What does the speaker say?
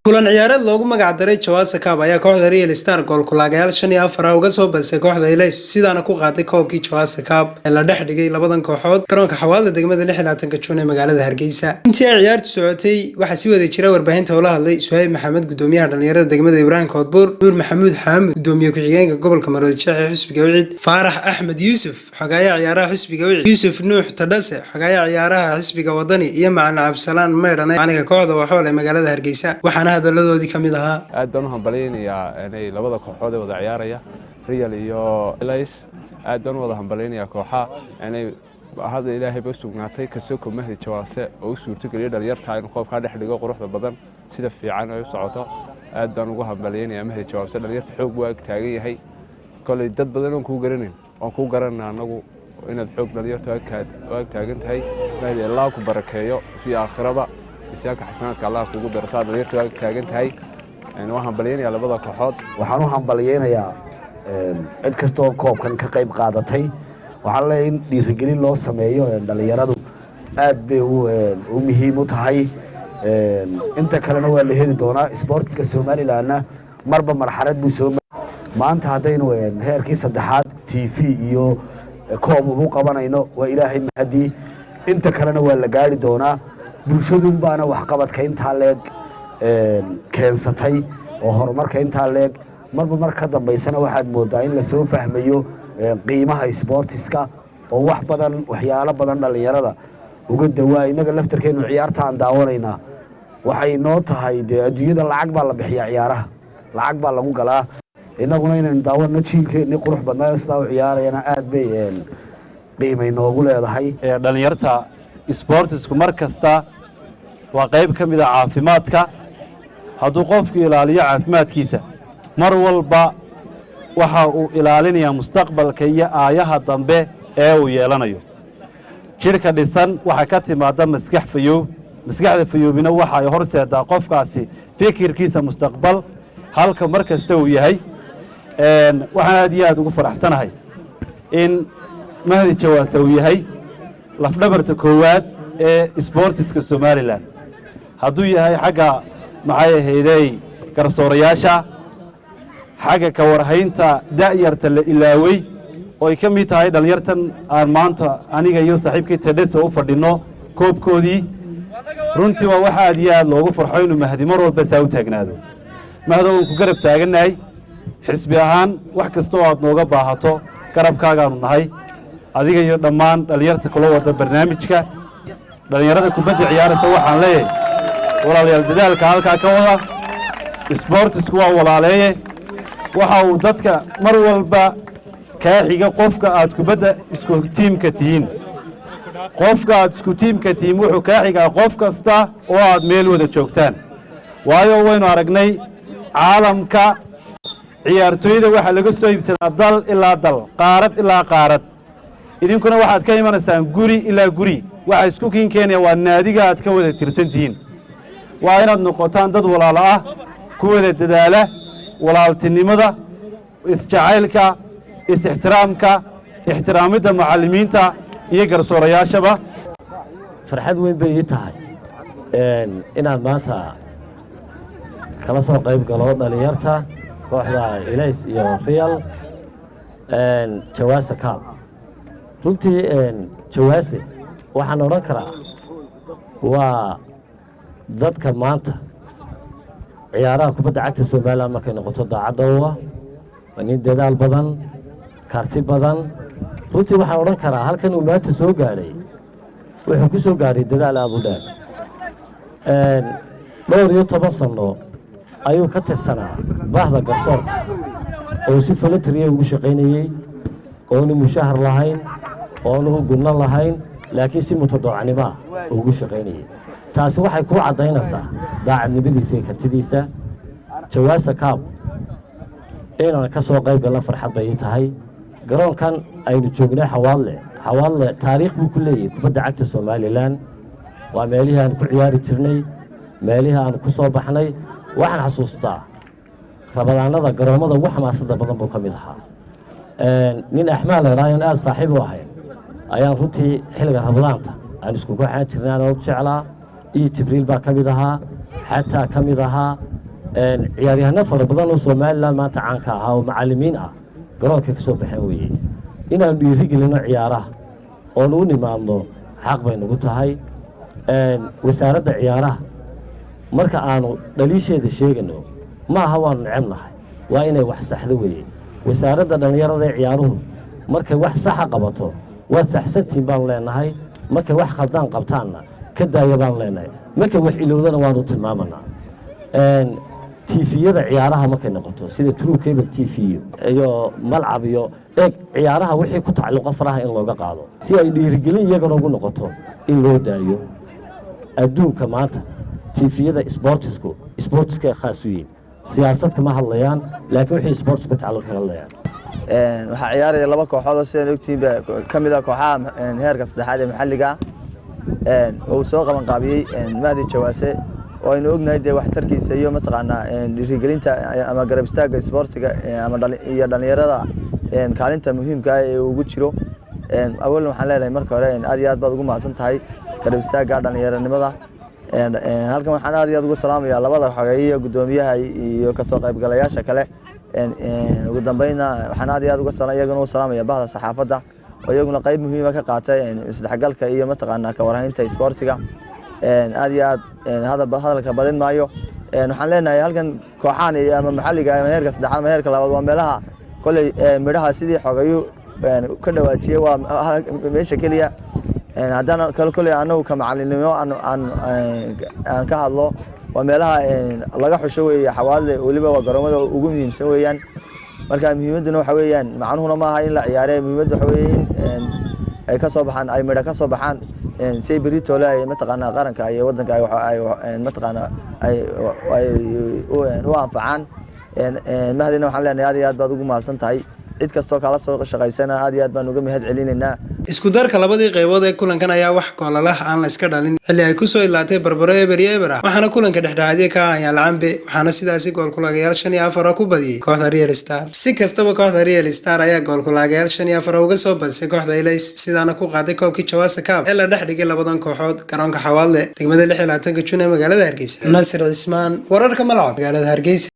kulan ciyaareed loogu magac daray Chawasa Cup ayaa kooxda Real Star gool kulaagayaal 5-4 uga soo badisay kooxda Ilays sidaana ku qaaday koobkii Chawasa Cup ee la dhex dhigay labadan kooxood garoonka xawaalada degmada 26 Juun ee magaalada Hargeysa. Intii ay ciyaartu socotay waxa si wada jira warbaahinta ula hadlay Suhayb Maxamed gudoomiyaha dhalinyarada degmada Ibrahim Koodbuur, Nuur Maxamuud Xaamud gudoomiye ku-xigeenka gobolka Maroodijeex ee xisbiga Wicid, Faarax Axmed Yuusuf xogaaya ciyaaraha xisbiga Wicid, Yuusuf Nuux Tadhase xogaaya ciyaaraha xisbiga Wadani iyo Macalin Cabsalaan Meedhane aniga kooxda waxool ee magaalada Hargeysa. Waxaana hadaladoodii kamid aad baan u hambaleynayaa inay labada kooxood wada ciyaaraya Real iyo Ilays aad baan wada hambaleynayaa kooxaha inay hada Ilaahay ba sugnaatay kasoo kumahdi Chawase oo suurtageliyay dhalinyarta in koobka dhex dhigo quruxda badan sida fiican ay u socoto aad baan ugu hambaleynayaa mahdi Chawase dhalinyarta xoog waa taagan yahay kolay dad badan oo ku garanin oo ku garanaa anagu inaad xoog dhalinyarta waa taagan tahay mahdi Allah ku barakeeyo fi aakhirada isaga xasanaadka Allah kugu darsaad dhalinyarta waa taagan tahay waxaan baliyeenayaa labada kooxood waxaan u hambaliyeenayaa cid kasta oo koobkan ka qayb qaadatay waxaan leeyahay in dhiirigelin loo sameeyo dhalinyaradu aad bay u muhiim u tahay inta kalena waa la heli doonaa sportska Soomaaliland marba marxalad buu soo maanta hadaynu heerkii saddexaad TV iyo koob ugu qabanayno waa Ilaahay mahadi inta kalena waa la gaari doonaa bulshadu baana wax qabadka inta leeg keensatay oo horumarka inta leeg marba marka dambeysana waxaad moodaa in la soo fahmayo qiimaha sportiska oo wax badan waxyaalo badan dhalinyarada uga dawaa inaga laftarkeenu ciyaarta aan daawanayna waxay noo tahay adduunyada lacag baa la bixiyaa ciyaaraha lacag baa lagu galaa inaguna inaan daawano jiilkeena qurux badnaa sida u ciyaarayna aad bay qiimay noogu leedahay dhalinyarta sportisku markasta waa qayb ka mid ah caafimaadka hadduu qofku ilaaliyo caafimaadkiisa mar walba waxa uu ilaalinayaa mustaqbalka iyo aayaha dambe ee uu yeelanayo jirka dhisan waxa ka timaada maskax fayow maskaxda fayoobina waxa ay horseedaa qofkaasi fikirkiisa mustaqbal halka markasta uu yahay waxaan aad iyo aad ugu faraxsanahay in mahdi Chawase uu yahay lafdhabarta koowaad ee sportiska Soomaaliland hadduu yahay xagga maxay ahaydey garsoorayaasha xagga ka warhaynta da'yarta la ilaaway oo ay ka mid tahay dhalinyartan aan maanta aniga iyo saaxiibkii Tadhase u fadhino koobkoodii runtii waa waxa aad iyo aad loogu farxo inuu mahdi mar walba saa u taagnaado mahdi uu ku garab taaganahay xisbi ahaan wax kasta oo aad nooga baahato garabkaagaanu nahay adiga iyo dhammaan dhalinyarta kula wada barnaamijka dhalinyarada kubadda ciyaaraysa waxaan leeyahay walaalayaal dadaalka halkaa ka wada sportisku waa walaaleeye waxa uu dadka mar walba kaa xiga qofka aad kubadda isku tiimka tihiin qofka aad isku tiimka tihiin wuxuu kaa xigaa qof kasta oo aad meel wada joogtaan waayo waynu aragnay caalamka ciyaartooyda waxaa laga soo iibsadaa dal ilaa dal qaarad ilaa qaarad idinkuna waxaad ka imanaysaan guri ilaa guri waxa isku kiin keenaya waa naadiga aad ka wada tirsan tihiin waa inaad noqotaan dad walaalo ah ku wada dadaala walaaltinimada isjacaylka is-ixtiraamka ixtiraamida macallimiinta iyo garsoorayaashaba farxad weyn bay ii tahay inaad maanta kala soo qayb galo dhalinyarta kooxda Ilays iyo Real Chawasa Cup runtii Chawase waxaan oran karaa waa dadka maanta ciyaaraha kubadda cagta Soomaaliland markay noqoto daacadda waa nin dadaal badan karti badan runtii waxaan oran karaa halkan uu maanta soo gaaray wuxuu ku soo gaaray dadaal aad u dheer dhowr iyo 10 sano ayuu ka tirsanaa bahda garsoorka oo si voluntary ugu shaqaynayay oo uu mushahar lahayn oo uu gudna lahayn laakiin si mutadawacnimo ugu shaqaynayay taasi waxay ku cadeynaysaa daacadnimadiisa iyo kartidiisa Chawasa Cup inaan ka soo qayb galno farxad bay tahay garoonkan aynu joognay xawaalle taariikh buu ku leeyahay kubadda cagta Soomaaliland waa meelihii aan ku ciyaari jirnay meelihii aan ku soo baxnay waxaan xasuustaa rabadaanada garoomada ugu xamaasada badan buu ka mid ahaa nin Axmaal Raayan aad saaxiib u ahay ayaan runtii xilliga rabadaanta aan isku kooxan jirnay oo jeclaa iyo Jibriil baa ka mid ahaa xataa ka mid ahaa ciyaaryahano fara badan oo Somaliland maanta caanka ah oo macallimiin ah garoonka ka soo baxeen weeye inaan dhiirigelino ciyaaraha oo u nimaadno xaq bay nagu tahay wasaaradda ciyaaraha marka aanu dhaliisheeda sheegano ma aha waan necebnahay waa inay wax saxdo weeye wasaaradda dhalinyarada ee ciyaaruhu markay wax sax qabato waad saxsantiin baan leenahay markay wax khaldan qabtaanna ka daaya baan leenahay markay wax ilowdana waanu tilmaamanaa TV-yada ciyaaraha markay noqoto sida True Cable TV iyo malcab iyo ciyaaraha wixii ku tacalluqa faraha in looga qaado si ay dhiirigelin iyagana ugu noqoto in loo daayo adduunka maanta TV-yada sportska khaas weyn siyaasad kama hadlayaan laakiin wixii sports ku tacalluqa ka hadlayaan waxa ciyaaraya laba kooxood oo sida ogtiinba kamid ah kooxaha heerka saddexaad ee maxalliga oo soo qaban qaabiyay Mahdi Jawaase oo aynu ognahay de waxtarkiisa iyo mataqaana dhiirigelinta ama garab istaagga sportiga ama dhalinyarada kaalinta muhiimka ah ee ugu jiro awal waxaan leeyahay marka hore aad iyo aad baad ugu mahadsan tahay garab istaagga dhalinyaranimada halkan waxaan aad iyo aad ugu salaamayaa labada xogeeye gudoomiyaha iyo ka soo qaybgalayaasha kale ugu dambeynna waxaan aad iyo aad ugu salaamayaa bahda saxaafadda oo iyaguna qayb muhiim ah ka qaatay isdhexgalka iyo mataqaana ka warhaynta sportiga aad iyo aad hadalka badin maayo waxaan leenahay halkan kooxaan ama maxalliga ama heerka saddexaad ama heerka labaad waa meelaha kolay midhaha sidii xogayu ka dhawaajiyay waa meesha kaliya haddana kolay anagu ka macalinimo aan ka hadlo waa meelaha laga xusho weeye xawaadle weliba waa garoomada ugu muhiimsan weeyaan marka muhiimaduna waxa weeyaan macnuhuna maaha in la ciyaare muhiimaddu waxa weeye in ay ka soo baxaan ay midho ka soo baxaan si Britole ay mataqaana qaranka iyo wadanka ay mataqaana ay u anfacaan Mahdina waxaan leenahay aad iyo aad baad ugu mahadsan tahay cid kastoo kala soo shaqaysana aad iyo aad baan uga mahad celinaynaa isku darka labadii qaybood ee kulankan ayaa wax koolalah aan la iska dhalin xilli ay ku soo ilaatay barbaro eber waxaana kulanka dhexdhexaadiyay ka ayaa Lambe waxaana sidaasi gool kulagayaal 5-4 ku badiyay kooxda Real Star si kastaba kooxda Real Star ayaa gool kulagayaal 5-4 uga soo badisay kooxda Ilays sidaana ku qaaday koobkii Chawasa Cup ee la dhexdhigay labadan kooxood garoonka Xawaadle degmada 26 June magaalada Hargeysa Nasir Ismaan wararka malcab magaalada Hargeysa